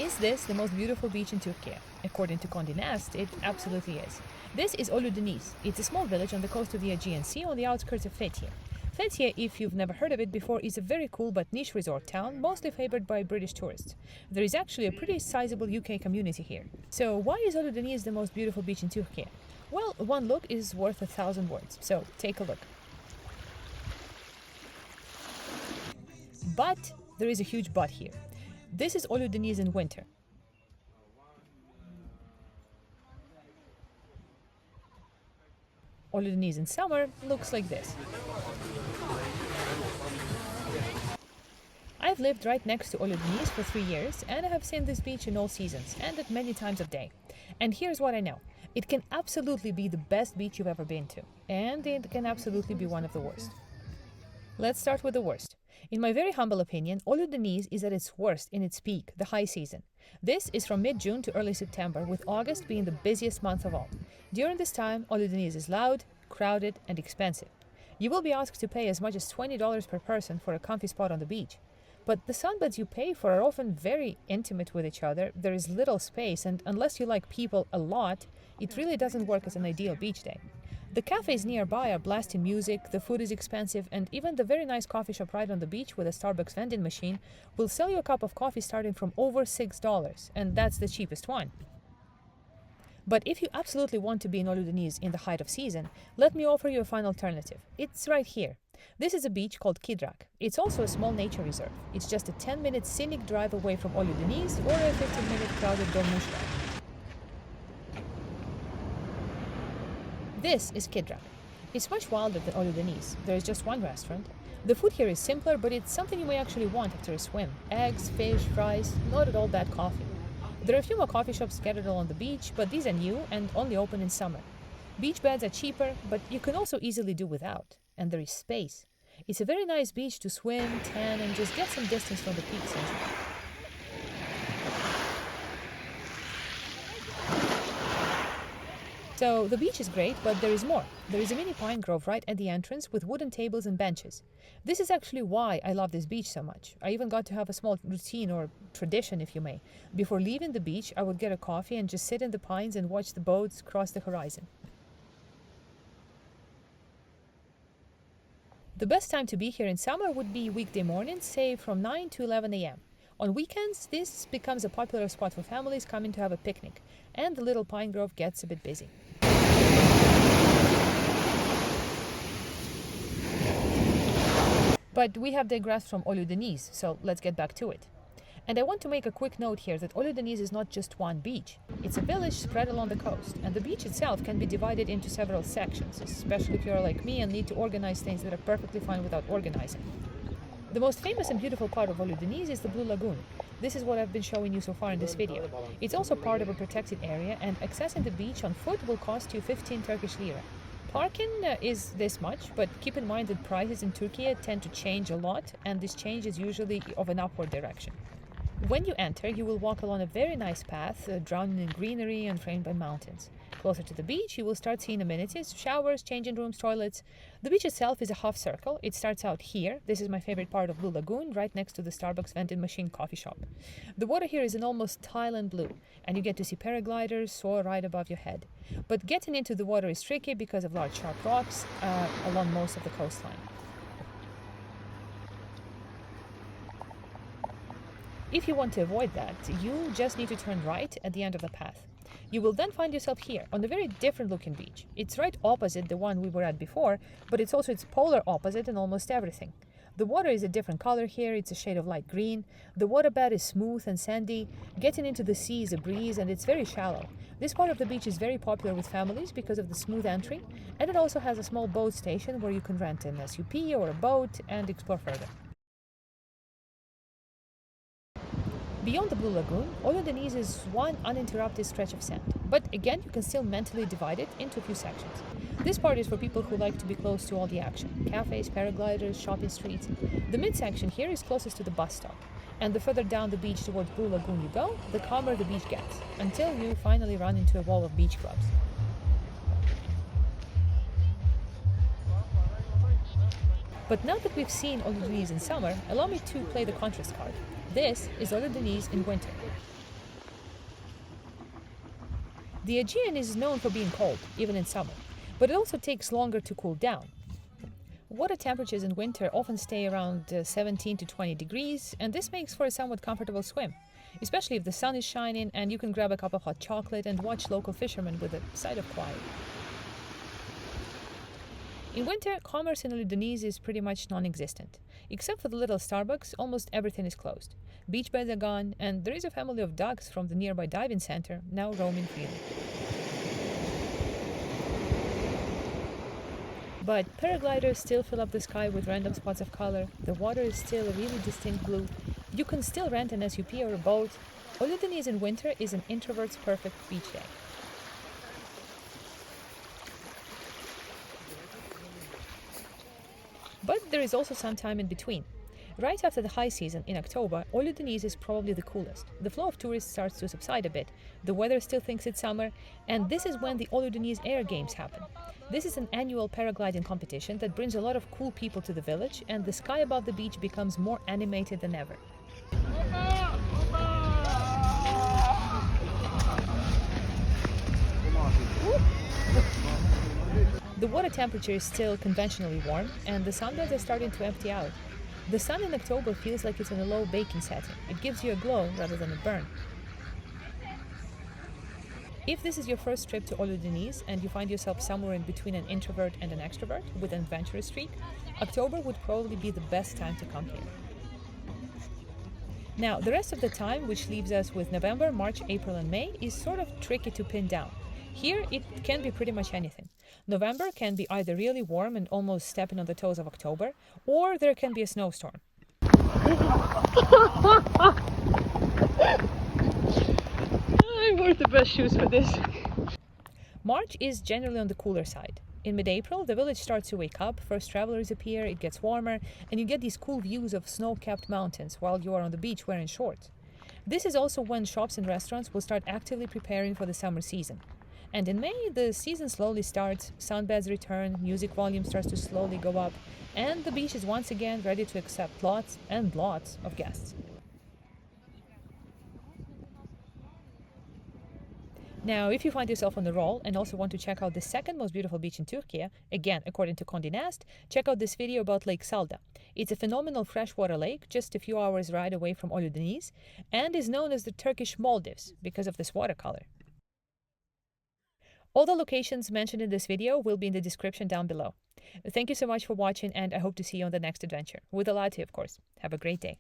Is this the most beautiful beach in Turkey? According to Condé Nast, it absolutely is. This is Ölüdeniz. It's a small village on the coast of the Aegean Sea on the outskirts of Fethiye. Fethiye, if you've never heard of it before, is a very cool but niche resort town, mostly favored by British tourists. There is actually a pretty sizable UK community here. So why is Ölüdeniz the most beautiful beach in Turkey? Well, one look is worth 1,000 words, so take a look. But there is a huge but here. This is Ölüdeniz in winter. Ölüdeniz in summer looks like this. I've lived right next to Ölüdeniz for 3 years, and I have seen this beach in all seasons and at many times of day. And here's what I know. It can absolutely be the best beach you've ever been to, and it can absolutely be one of the worst. Let's start with the worst. In my very humble opinion, Ölüdeniz is at its worst in its peak, the high season. This is from mid-June to early September, with August being the busiest month of all. During this time, Ölüdeniz is loud, crowded, and expensive. You will be asked to pay as much as $20 per person for a comfy spot on the beach. But the sunbeds you pay for are often very intimate with each other, there is little space, and unless you like people a lot, it really doesn't work as an ideal beach day. The cafes nearby are blasting music, the food is expensive, and even the very nice coffee shop right on the beach with a Starbucks vending machine will sell you a cup of coffee starting from over $6, and that's the cheapest one. But if you absolutely want to be in Ölüdeniz in the height of season, let me offer you a fine alternative. It's right here. This is a beach called Kidrak. It's also a small nature reserve. It's just a 10-minute scenic drive away from Ölüdeniz or a 15-minute crowded Dolmuş drive. This is Kidrak. It's much wilder than Ölüdeniz. There is just one restaurant. The food here is simpler, but it's something you may actually want after a swim. Eggs, fish, fries, not at all bad coffee. There are a few more coffee shops scattered along the beach, but these are new and only open in summer. Beach beds are cheaper, but you can also easily do without. And there is space. It's a very nice beach to swim, tan, and just get some distance from the peak season. So the beach is great, but there is more. There is a mini pine grove right at the entrance with wooden tables and benches. This is actually why I love this beach so much. I even got to have a small routine or tradition, if you may. Before leaving the beach, I would get a coffee and just sit in the pines and watch the boats cross the horizon. The best time to be here in summer would be weekday mornings, say from 9 to 11 a.m. On weekends, this becomes a popular spot for families coming to have a picnic, and the little pine grove gets a bit busy. But we have digressed from Ölüdeniz, so let's get back to it. And I want to make a quick note here that Ölüdeniz is not just one beach. It's a village spread along the coast, and the beach itself can be divided into several sections, especially if you're like me and need to organize things that are perfectly fine without organizing. The most famous and beautiful part of Ölüdeniz is the Blue Lagoon. This is what I've been showing you so far in this video. It's also part of a protected area, and accessing the beach on foot will cost you 15 Turkish lira. Parking is this much, but keep in mind that prices in Turkey tend to change a lot, and this change is usually of an upward direction. When you enter, you will walk along a very nice path, drowning in greenery and framed by mountains. Closer to the beach, you will start seeing amenities, showers, changing rooms, toilets. The beach itself is a half circle. It starts out here. This is my favorite part of Blue Lagoon, right next to the Starbucks vending machine coffee shop. The water here is an almost tile blue, and you get to see paragliders soar right above your head. But getting into the water is tricky because of large sharp rocks along most of the coastline. If you want to avoid that, you just need to turn right at the end of the path. You will then find yourself here, on a very different looking beach. It's right opposite the one we were at before, but it's also its polar opposite in almost everything. The water is a different color here, it's a shade of light green. The waterbed is smooth and sandy. Getting into the sea is a breeze, and it's very shallow. This part of the beach is very popular with families because of the smooth entry, and it also has a small boat station where you can rent an SUP or a boat and explore further. Beyond the Blue Lagoon, Ölüdeniz is one uninterrupted stretch of sand. But again, you can still mentally divide it into a few sections. This part is for people who like to be close to all the action. Cafes, paragliders, shopping streets. The midsection here is closest to the bus stop. And the further down the beach towards Blue Lagoon you go, the calmer the beach gets, until you finally run into a wall of beach clubs. But now that we've seen Ölüdeniz in summer, allow me to play the contrast card. This is Ölüdeniz in winter. The Aegean is known for being cold, even in summer, but it also takes longer to cool down. Water temperatures in winter often stay around 17 to 20 degrees, and this makes for a somewhat comfortable swim, especially if the sun is shining and you can grab a cup of hot chocolate and watch local fishermen with a sight of quiet. In winter, commerce in Ölüdeniz is pretty much non-existent. Except for the little Starbucks, almost everything is closed. Beach beds are gone, and there is a family of ducks from the nearby diving center now roaming freely. But paragliders still fill up the sky with random spots of color, the water is still a really distinct blue, you can still rent an SUP or a boat. Ölüdeniz in winter is an introvert's perfect beach day. But there is also some time in between. Right after the high season in October, Ölüdeniz is probably the coolest. The flow of tourists starts to subside a bit, the weather still thinks it's summer, and this is when the Ölüdeniz Air Games happen. This is an annual paragliding competition that brings a lot of cool people to the village, and the sky above the beach becomes more animated than ever. The water temperature is still conventionally warm, and the sunbeds are starting to empty out. The sun in October feels like it's in a low baking setting. It gives you a glow rather than a burn. If this is your first trip to Ölüdeniz and you find yourself somewhere in between an introvert and an extrovert with an adventurous streak, October would probably be the best time to come here. Now, the rest of the time, which leaves us with November, March, April and May, is sort of tricky to pin down. Here, it can be pretty much anything. November can be either really warm and almost stepping on the toes of October, or there can be a snowstorm. I wore the best shoes for this. March is generally on the cooler side. In mid-April, the village starts to wake up, first travelers appear, it gets warmer, and you get these cool views of snow-capped mountains while you are on the beach wearing shorts. This is also when shops and restaurants will start actively preparing for the summer season. And in May, the season slowly starts, sunbeds return, music volume starts to slowly go up, and the beach is once again ready to accept lots and lots of guests. Now, if you find yourself on the roll and also want to check out the second most beautiful beach in Turkey, again, according to Condé Nast, check out this video about Lake Salda. It's a phenomenal freshwater lake just a few hours ride away from Ölüdeniz and is known as the Turkish Maldives because of this watercolor. All the locations mentioned in this video will be in the description down below. Thank you so much for watching, and I hope to see you on the next adventure. With a latte, of course. Have a great day.